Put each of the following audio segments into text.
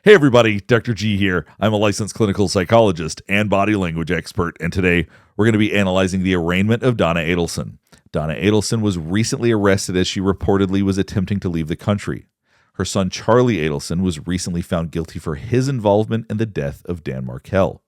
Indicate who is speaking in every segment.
Speaker 1: Hey everybody, Dr. G here. I'm a licensed clinical psychologist and body language expert, and today we're going to be analyzing the arraignment of Donna Adelson. Donna Adelson was recently arrested as she reportedly was attempting to leave the country. Her son Charlie Adelson was recently found guilty for his involvement in the death of Dan Markel.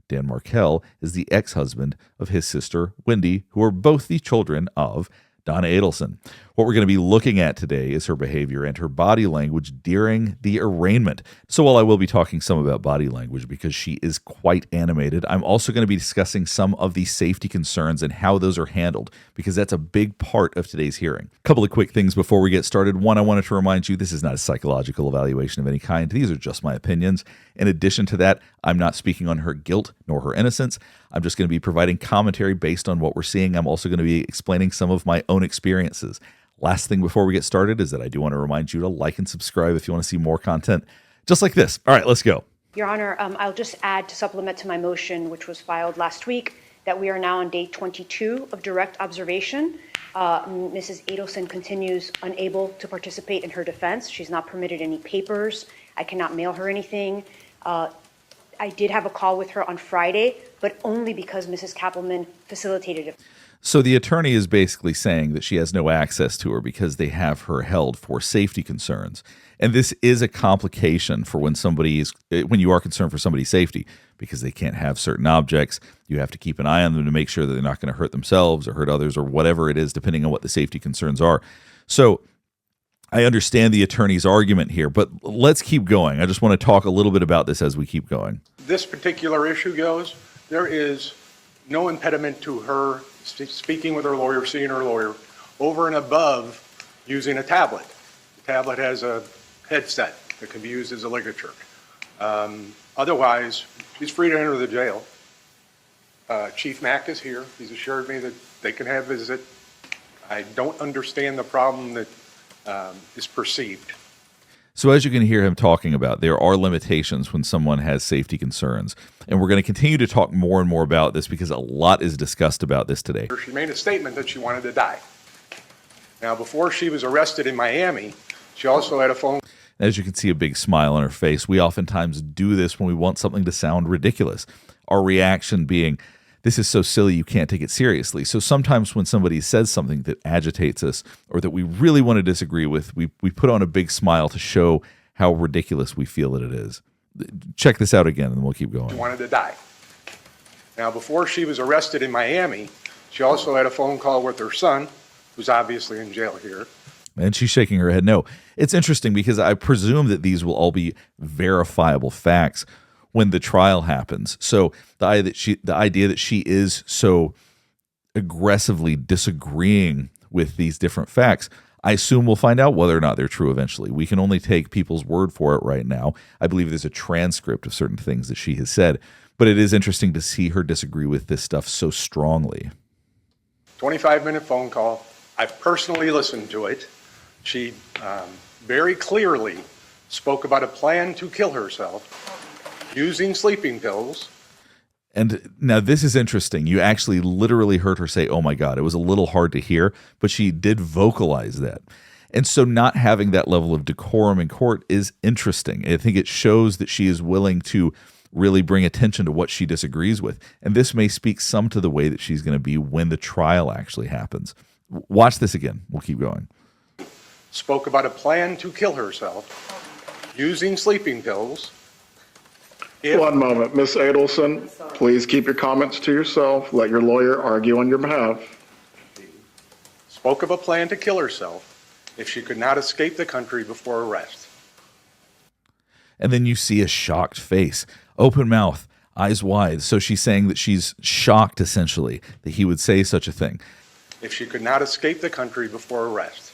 Speaker 1: Dan Markel is the ex-husband of his sister Wendy, who are both the children of Donna Adelson. What we're going to be looking at today is her behavior and her body language during the arraignment. So while I will be talking some about body language because she is quite animated, I'm also going to be discussing some of the safety concerns and how those are handled because that's a big part of today's hearing. A couple of quick things before we get started. One, I wanted to remind you this is not a psychological evaluation of any kind. These are just my opinions. In addition to that, I'm not speaking on her guilt nor her innocence. I'm just going to be providing commentary based on what we're seeing. I'm also going to be explaining some of my own experiences. Last thing before we get started is that I do want to remind you to like and subscribe if you want to see more content just like this. All right, let's go.
Speaker 2: Your Honor, I'll just add to supplement to my motion, which was filed last week, that we are now on day 22 of direct observation. Mrs. Adelson continues unable to participate in her defense. She's not permitted any papers. I cannot mail her anything. I did have a call with her on Friday, but only because Mrs. Kappelman facilitated it.
Speaker 1: So the attorney is basically saying that she has no access to her because they have her held for safety concerns. And this is a complication for when you are concerned for somebody's safety because they can't have certain objects. You have to keep an eye on them to make sure that they're not going to hurt themselves or hurt others or whatever it is, depending on what the safety concerns are. So I understand the attorney's argument here, but let's keep going. I just want to talk a little bit about this as we keep going.
Speaker 3: This particular issue goes, there is no impediment to her speaking with her lawyer, seeing her lawyer, over and above using a tablet. The tablet has a headset that can be used as a ligature. Otherwise, she's free to enter the jail. Chief Mack is here. He's assured me that they can have visit. I don't understand the problem that is perceived.
Speaker 1: So as you can hear him talking about, there are limitations when someone has safety concerns. And we're going to continue to talk more and more about this because a lot is discussed about this today.
Speaker 3: She made a statement that she wanted to die. Now, before she was arrested in Miami, she also had a phone.
Speaker 1: As you can see, a big smile on her face. We oftentimes do this when we want something to sound ridiculous. Our reaction being, this is so silly you can't take it seriously. So sometimes when somebody says something that agitates us or that we really want to disagree with, we put on a big smile to show how ridiculous we feel that it is. Check this out again and then we'll keep going.
Speaker 3: She wanted to die. Now, before she was arrested in Miami, she also had a phone call with her son, who's obviously in jail here.
Speaker 1: And she's shaking her head no. It's interesting because I presume that these will all be verifiable facts when the trial happens. So the idea that she is so aggressively disagreeing with these different facts, I assume we'll find out whether or not they're true eventually. We can only take people's word for it right now. I believe there's a transcript of certain things that she has said, but it is interesting to see her disagree with this stuff so strongly.
Speaker 3: 25-minute phone call. I personally listened to it. She very clearly spoke about a plan to kill herself using sleeping pills.
Speaker 1: And now this is interesting. You actually literally heard her say, oh my God. It was a little hard to hear, but she did vocalize that. And so not having that level of decorum in court is interesting. I think it shows that she is willing to really bring attention to what she disagrees with. And this may speak some to the way that she's going to be when the trial actually happens. Watch this again. We'll keep going.
Speaker 3: Spoke about a plan to kill herself using sleeping pills.
Speaker 4: One moment. Ms. Adelson, please keep your comments to yourself. Let your lawyer argue on your behalf.
Speaker 3: Spoke of a plan to kill herself if she could not escape the country before arrest.
Speaker 1: And then you see a shocked face, open mouth, eyes wide. So she's saying that she's shocked, essentially, that he would say such a thing.
Speaker 3: If she could not escape the country before arrest.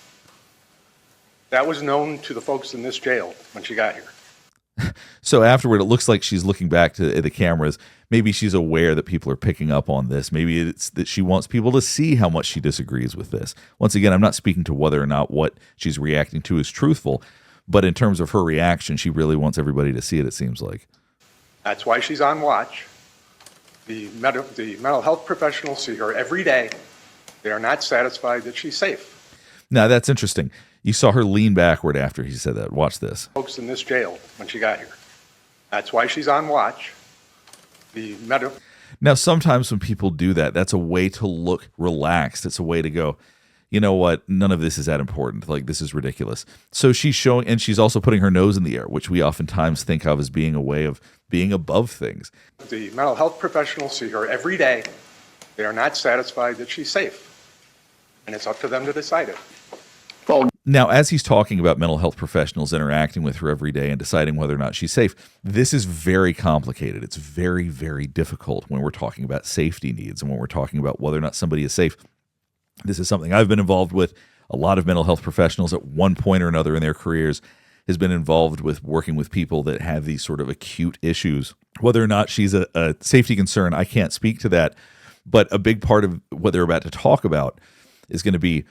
Speaker 3: That was known to the folks in this jail when she got here.
Speaker 1: So afterward, it looks like she's looking back to the cameras. Maybe she's aware that people are picking up on this. Maybe it's that she wants people to see how much she disagrees with this. Once again, I'm not speaking to whether or not what she's reacting to is truthful, but in terms of her reaction, she really wants everybody to see it seems like.
Speaker 3: That's why she's on watch. The mental health professionals see her every day. They are not satisfied that she's safe.
Speaker 1: Now, that's interesting. You saw her lean backward after he said that. Watch this.
Speaker 3: Folks in this jail when she got here. That's why she's on watch. The medical.
Speaker 1: Now, sometimes when people do that, that's a way to look relaxed. It's a way to go, you know what? None of this is that important. Like, this is ridiculous. So she's showing, and she's also putting her nose in the air, which we oftentimes think of as being a way of being above things.
Speaker 3: The mental health professionals see her every day. They are not satisfied that she's safe. And it's up to them to decide it.
Speaker 4: Well,
Speaker 1: Now, as he's talking about mental health professionals interacting with her every day and deciding whether or not she's safe, this is very complicated. It's very, very difficult when we're talking about safety needs and when we're talking about whether or not somebody is safe. This is something I've been involved with. A lot of mental health professionals at one point or another in their careers has been involved with working with people that have these sort of acute issues. Whether or not she's a safety concern, I can't speak to that. But a big part of what they're about to talk about is going to be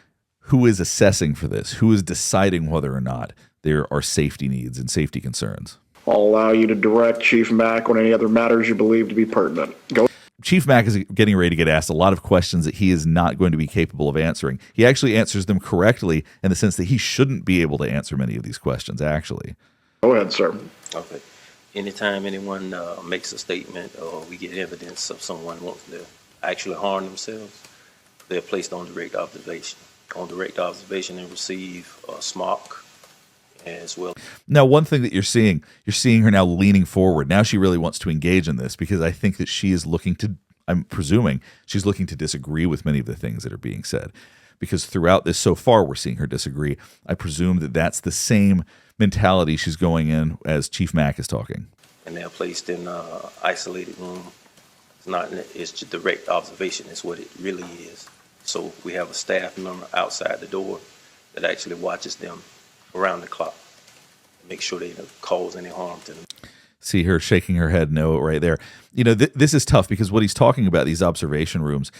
Speaker 1: who is assessing for this, who is deciding whether or not there are safety needs and safety concerns.
Speaker 4: I'll allow you to direct Chief Mack on any other matters you believe to be pertinent. Go.
Speaker 1: Chief Mack is getting ready to get asked a lot of questions that he is not going to be capable of answering. He actually answers them correctly in the sense that he shouldn't be able to answer many of these questions, actually.
Speaker 4: Go ahead, sir.
Speaker 5: Okay. Anytime anyone makes a statement or we get evidence of someone wants to actually harm themselves, they're placed on direct observation. On direct observation and receive a smock as well.
Speaker 1: Now, one thing that you're seeing her now leaning forward. Now she really wants to engage in this because I think that she is looking to, I'm presuming, she's looking to disagree with many of the things that are being said. Because throughout this so far, we're seeing her disagree. I presume that that's the same mentality she's going in as Chief Mack is talking.
Speaker 5: And they're placed in an isolated room. It's just direct observation is what it really is. So we have a staff member outside the door that actually watches them around the clock, make sure they don't cause any harm to them.
Speaker 1: See her shaking her head no right there. You know, this is tough because what he's talking about, these observation rooms,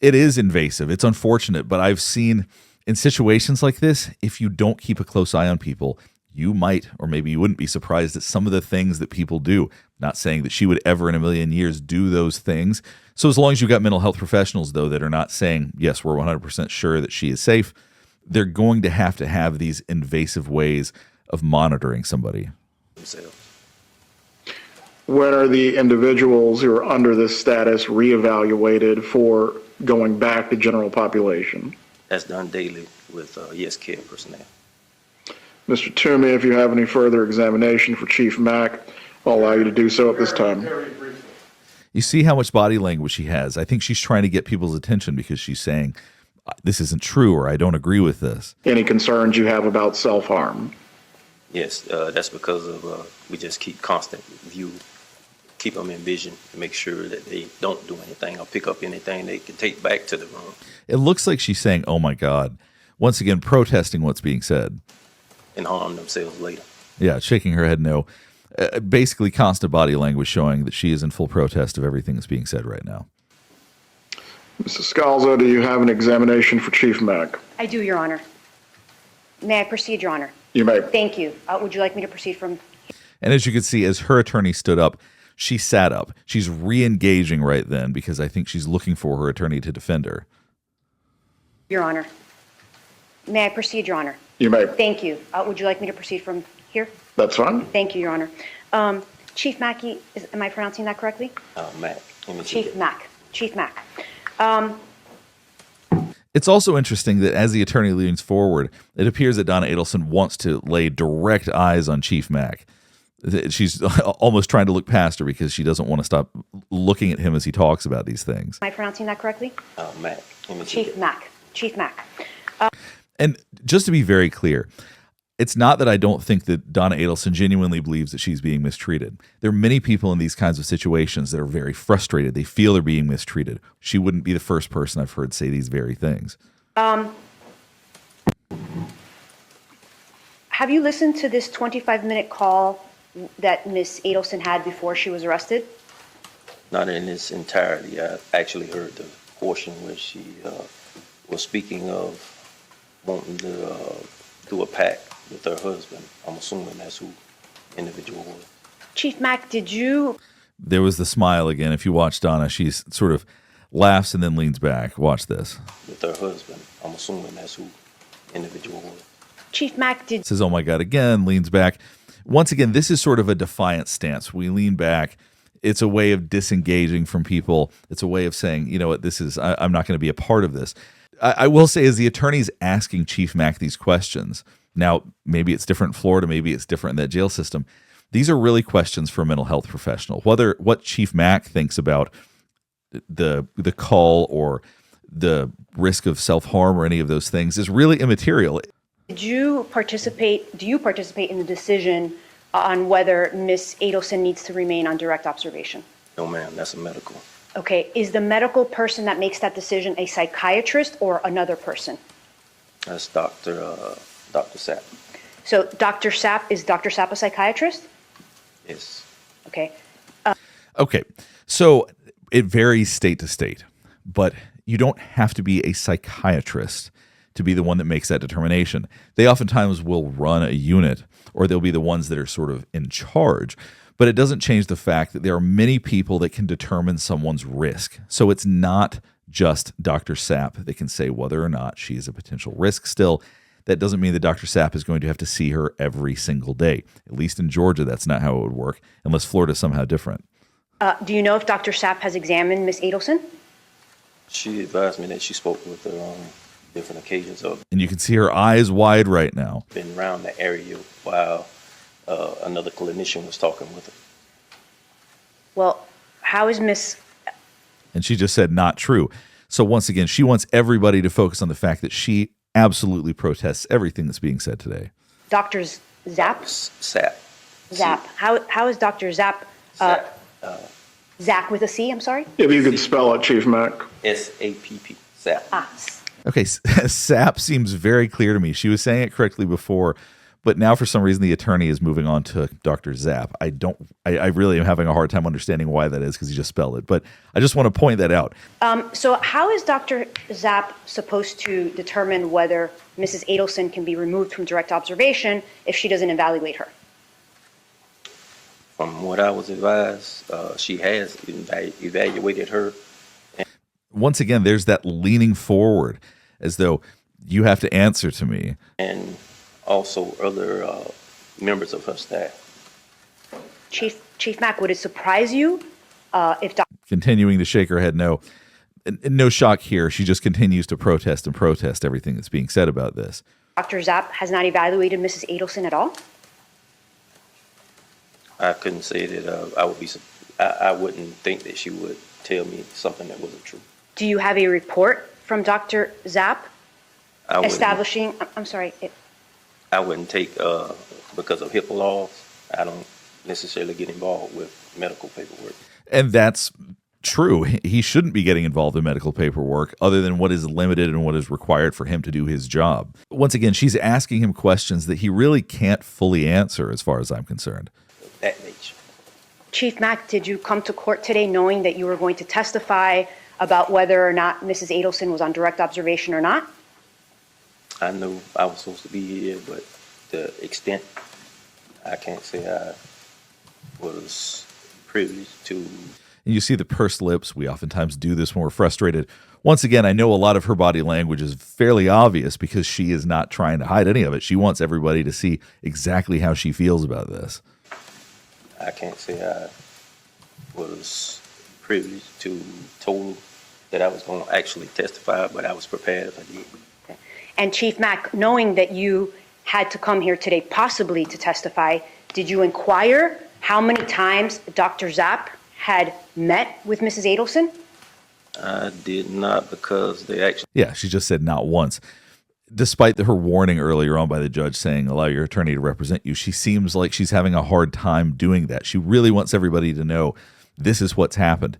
Speaker 1: it is invasive. It's unfortunate, but I've seen in situations like this, if you don't keep a close eye on people, you might, or maybe you wouldn't be surprised at some of the things that people do. Not saying that she would ever in a million years do those things. So as long as you've got mental health professionals, though, that are not saying, yes, we're 100% sure that she is safe, they're going to have these invasive ways of monitoring somebody.
Speaker 5: Themselves.
Speaker 4: When are the individuals who are under this status reevaluated for going back to general population?
Speaker 5: That's done daily with yes care personnel.
Speaker 4: Mr. Toomey, if you have any further examination for Chief Mack, I'll allow you to do so at this time.
Speaker 1: You see how much body language she has. I think she's trying to get people's attention because she's saying, this isn't true, or I don't agree with this.
Speaker 4: Any concerns you have about self-harm?
Speaker 5: Yes, that's because of we just keep constant view, keep them in vision to make sure that they don't do anything or pick up anything they can take back to the room.
Speaker 1: It looks like she's saying, oh my God, once again, protesting what's being said.
Speaker 5: And harm themselves later.
Speaker 1: Yeah, shaking her head no. Basically constant body language showing that she is in full protest of everything that's being said right now.
Speaker 4: Mrs. Scalzo, do you have an examination for Chief Mack?
Speaker 2: I do, Your Honor. May I proceed, Your Honor?
Speaker 4: You may.
Speaker 2: Thank you. Would you like me to proceed from?
Speaker 1: And as you can see, as her attorney stood up, she sat up. She's re-engaging right then because I think she's looking for her attorney to defend her.
Speaker 2: Your Honor. May I proceed, Your Honor?
Speaker 4: You may.
Speaker 2: Thank you. Would you like me to proceed from here?
Speaker 4: That's fine.
Speaker 2: Thank you, Your Honor. Chief Mackey, am I pronouncing that correctly?
Speaker 5: Mack.
Speaker 2: Chief Mack. Chief Mack.
Speaker 1: It's also interesting that as the attorney leans forward, it appears that Donna Adelson wants to lay direct eyes on Chief Mack. She's almost trying to look past her because she doesn't want to stop looking at him as he talks about these things.
Speaker 2: Am I pronouncing that correctly?
Speaker 5: Mack.
Speaker 2: Chief Mack. Chief Mack.
Speaker 1: And just to be very clear, it's not that I don't think that Donna Adelson genuinely believes that she's being mistreated. There are many people in these kinds of situations that are very frustrated. They feel they're being mistreated. She wouldn't be the first person I've heard say these very things.
Speaker 2: Have you listened to this 25-minute call that Ms. Adelson had before she was arrested?
Speaker 5: Not in its entirety. I actually heard the portion where she was speaking of wanting to do a pact with her husband. I'm assuming that's who the individual was.
Speaker 2: Chief Mack, did you?
Speaker 1: There was the smile again. If you watch Donna, she's sort of laughs and then leans back. Watch this.
Speaker 5: With her husband. I'm assuming that's who the individual was.
Speaker 2: Chief Mack, did?
Speaker 1: Says, oh my God, again, leans back. Once again, this is sort of a defiant stance. We lean back. It's a way of disengaging from people. It's a way of saying, you know what, I'm not going to be a part of this. I will say, as the attorney's asking Chief Mack these questions, now maybe it's different in Florida, maybe it's different in that jail system. These are really questions for a mental health professional. What Chief Mack thinks about the call or the risk of self-harm or any of those things is really immaterial.
Speaker 2: Do you participate in the decision on whether Ms. Adelson needs to remain on direct observation?
Speaker 5: No, ma'am, that's a medical.
Speaker 2: Okay, is the medical person that makes that decision a psychiatrist or another person?
Speaker 5: That's Dr. Sapp.
Speaker 2: So is Dr. Sapp a psychiatrist?
Speaker 5: Yes.
Speaker 2: Okay.
Speaker 1: Okay, so it varies state to state, but you don't have to be a psychiatrist to be the one that makes that determination. They oftentimes will run a unit, or they'll be the ones that are sort of in charge, but it doesn't change the fact that there are many people that can determine someone's risk. So it's not just Dr. Sapp that can say whether or not she is a potential risk still. That doesn't mean that Dr. Sapp is going to have to see her every single day. At least in Georgia, that's not how it would work, unless Florida is somehow different.
Speaker 2: Do you know if Dr. Sapp has examined Ms. Adelson?
Speaker 5: She advised me that she spoke with her on different occasions of
Speaker 1: And you can see her eyes wide right now.
Speaker 5: been around the area while another clinician was talking with her.
Speaker 2: Well, how is Ms.
Speaker 1: And she just said not true. So once again, she wants everybody to focus on the fact that she absolutely protests everything that's being said today.
Speaker 2: Dr. Zapp?
Speaker 5: Sapp.
Speaker 2: Zapp. How is Dr. Zapp?
Speaker 5: Sapp.
Speaker 2: Zach with a C, I'm sorry?
Speaker 4: If you could spell it, Chief Mack.
Speaker 5: SAPP. Sapp.
Speaker 1: Okay, Sapp seems very clear to me. She was saying it correctly before, but now for some reason the attorney is moving on to Dr. Zapp. I really am having a hard time understanding why that is because he just spelled it, but I just want to point that out.
Speaker 2: So how is Dr. Zapp supposed to determine whether Mrs. Adelson can be removed from direct observation if she doesn't evaluate her?
Speaker 5: From what I was advised, she has evaluated her.
Speaker 1: Once again, there's that leaning forward as though you have to answer to me.
Speaker 5: And also other members of her staff.
Speaker 2: Chief Mack, would it surprise you if Dr.
Speaker 1: Continuing to shake her head no. And no shock here. She just continues to protest and protest everything that's being said about this.
Speaker 2: Zapp has not evaluated Mrs. Adelson at all?
Speaker 5: I couldn't say that I wouldn't think that she would tell me something that wasn't true.
Speaker 2: Do you have a report from Dr. Zapp establishing, I'm sorry.
Speaker 5: I wouldn't take, because of HIPAA laws, I don't necessarily get involved with medical paperwork.
Speaker 1: And that's true. He shouldn't be getting involved in medical paperwork other than what is limited and what is required for him to do his job. Once again, she's asking him questions that he really can't fully answer as far as I'm concerned.
Speaker 5: That nature.
Speaker 2: Chief Mack, did you come to court today knowing that you were going to testify about whether or not Mrs. Adelson was on direct observation or not?
Speaker 5: I knew I was supposed to be here, but the extent, I can't say I was privileged to.
Speaker 1: And you see the pursed lips. We oftentimes do this when we're frustrated. Once again, I know a lot of her body language is fairly obvious because she is not trying to hide any of it. She wants everybody to see exactly how she feels about this.
Speaker 5: I can't say I was privileged to told that I was going to actually testify, but I was prepared if I did.
Speaker 2: Okay. And Chief Mack, knowing that you had to come here today possibly to testify, did you inquire how many times Dr. Zapp had met with Mrs. Adelson?
Speaker 5: I did not, because they actually.
Speaker 1: Yeah, she just said not once. Despite her warning earlier on by the judge saying, allow your attorney to represent you, she seems like she's having a hard time doing that. She really wants everybody to know this is what's happened.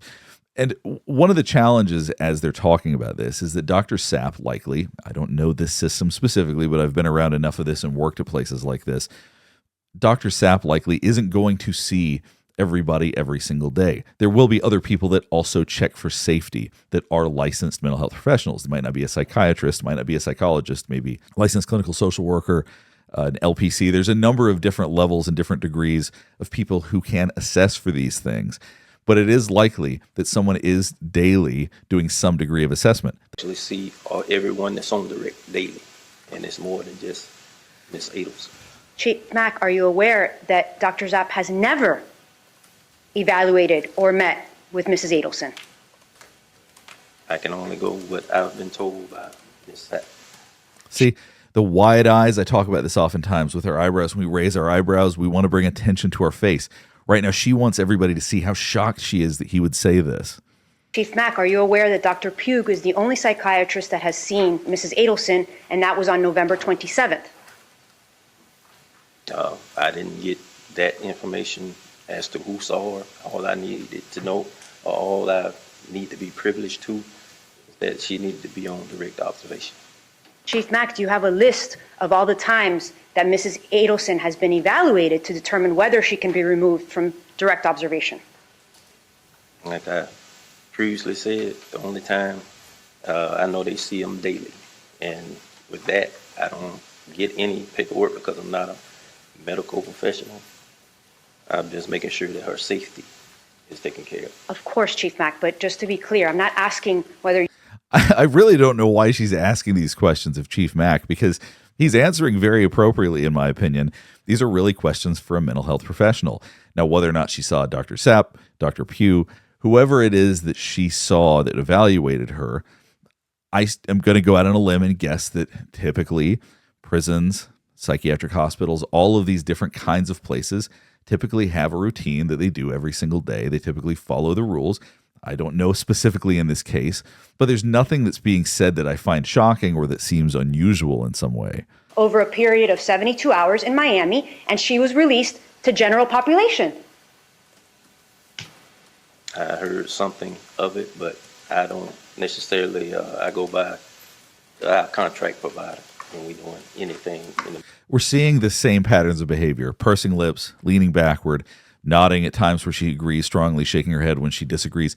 Speaker 1: And one of the challenges as they're talking about this is that Dr. Sapp likely, I don't know this system specifically, but I've been around enough of this and worked at places like this, Dr. Sapp likely isn't going to see everybody every single day. There will be other people that also check for safety that are licensed mental health professionals. They might not be a psychiatrist, might not be a psychologist, maybe licensed clinical social worker, an LPC. There's a number of different levels and different degrees of people who can assess for these things. But it is likely that someone is daily doing some degree of assessment.
Speaker 5: Actually see everyone that's on direct daily, and it's more than just Miss Adelson.
Speaker 2: Chief Mack, are you aware that Dr. Zapp has never evaluated or met with Mrs. Adelson?
Speaker 5: I can only go what I've been told by Ms. Sapp.
Speaker 1: See, the wide eyes, I talk about this oftentimes with our eyebrows. When we raise our eyebrows, we want to bring attention to our face. Right now, she wants everybody to see how shocked she is that he would say this.
Speaker 2: Chief Mack, are you aware that Dr. Pugh is the only psychiatrist that has seen Mrs. Adelson, and that was on November 27th?
Speaker 5: I didn't get that information as to who saw her. All I needed to know, or all I need to be privileged to, is that she needed to be on direct observation.
Speaker 2: Chief Mack, do you have a list of all the times that Mrs. Adelson has been evaluated to determine whether she can be removed from direct observation?
Speaker 5: Like I previously said, the only time I know they see them daily. And with that, I don't get any paperwork because I'm not a medical professional. I'm just making sure that her safety is taken care of.
Speaker 2: Of course, Chief Mack, but just to be clear, I'm not asking whether...
Speaker 1: I really don't know why she's asking these questions of Chief Mack, because he's answering very appropriately, in my opinion. These are really questions for a mental health professional. Now, whether or not she saw Dr. Sapp, Dr. Pugh, whoever it is that she saw that evaluated her, I am going to go out on a limb and guess that typically prisons, psychiatric hospitals, all of these different kinds of places typically have a routine that they do every single day. They typically follow the rules. I don't know specifically in this case, but there's nothing that's being said that I find shocking or that seems unusual in some way.
Speaker 2: over a period of 72 hours in Miami, and she was released to general population.
Speaker 5: I heard something of it, but I don't necessarily, I go by our contract provider when we doing anything.
Speaker 1: We're seeing the same patterns of behavior: pursing lips, leaning backward, nodding at times where she agrees strongly, shaking her head when she disagrees.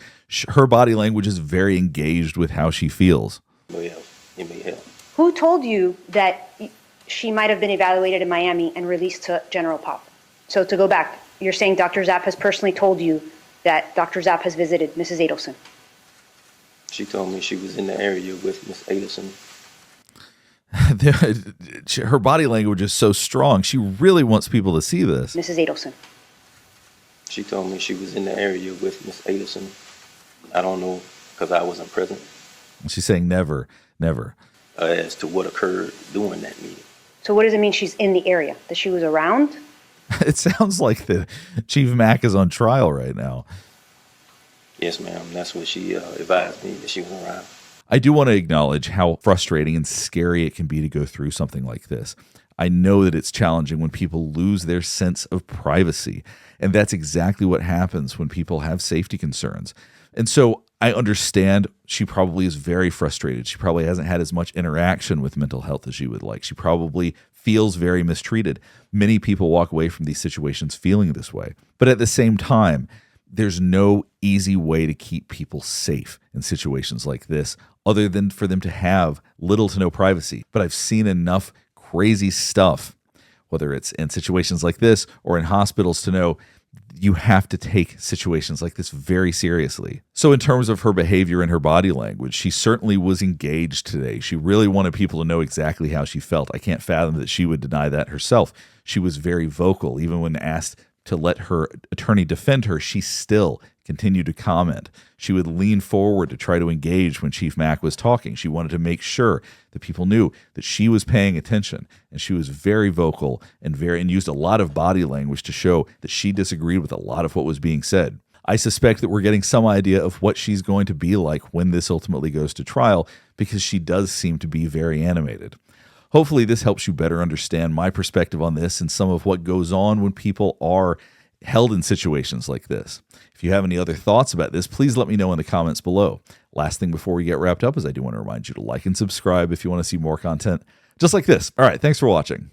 Speaker 1: Her body language is very engaged with how she feels.
Speaker 5: It may help.
Speaker 2: Who told you that she might have been evaluated in Miami and released to general pop? So to go back, you're saying Dr. Zapp has personally told you that Dr. Zapp has visited Mrs. Adelson?
Speaker 5: She told me she was in the area with Miss Adelson.
Speaker 1: Her body language is so strong. She really wants people to see this.
Speaker 2: Mrs. Adelson.
Speaker 5: She told me she was in the area with Miss Adelson. I don't know because I wasn't present.
Speaker 1: She's saying never, never.
Speaker 5: As to what occurred during that meeting.
Speaker 2: So what does it mean she's in the area? That she was around?
Speaker 1: It sounds like the Chief Mack is on trial right now.
Speaker 5: Yes, ma'am. That's what she advised me, that she was around.
Speaker 1: I do want to acknowledge how frustrating and scary it can be to go through something like this. I know that it's challenging when people lose their sense of privacy, and that's exactly what happens when people have safety concerns. And so I understand she probably is very frustrated. She probably hasn't had as much interaction with mental health as she would like. She probably feels very mistreated. Many people walk away from these situations feeling this way. But at the same time, there's no easy way to keep people safe in situations like this other than for them to have little to no privacy. But I've seen enough crazy stuff, whether it's in situations like this or in hospitals, to know you have to take situations like this very seriously. So in terms of her behavior and her body language, she certainly was engaged today. She really wanted people to know exactly how she felt. I can't fathom that she would deny that herself. She was very vocal. Even when asked to let her attorney defend her, she still continued to comment. She would lean forward to try to engage when Chief Mack was talking. She wanted to make sure that people knew that she was paying attention, and she was very vocal and used a lot of body language to show that she disagreed with a lot of what was being said. I suspect that we're getting some idea of what she's going to be like when this ultimately goes to trial, because she does seem to be very animated. Hopefully this helps you better understand my perspective on this and some of what goes on when people are held in situations like this. If you have any other thoughts about this, please let me know in the comments below. Last thing before we get wrapped up is I do want to remind you to like and subscribe if you want to see more content just like this. All right, thanks for watching.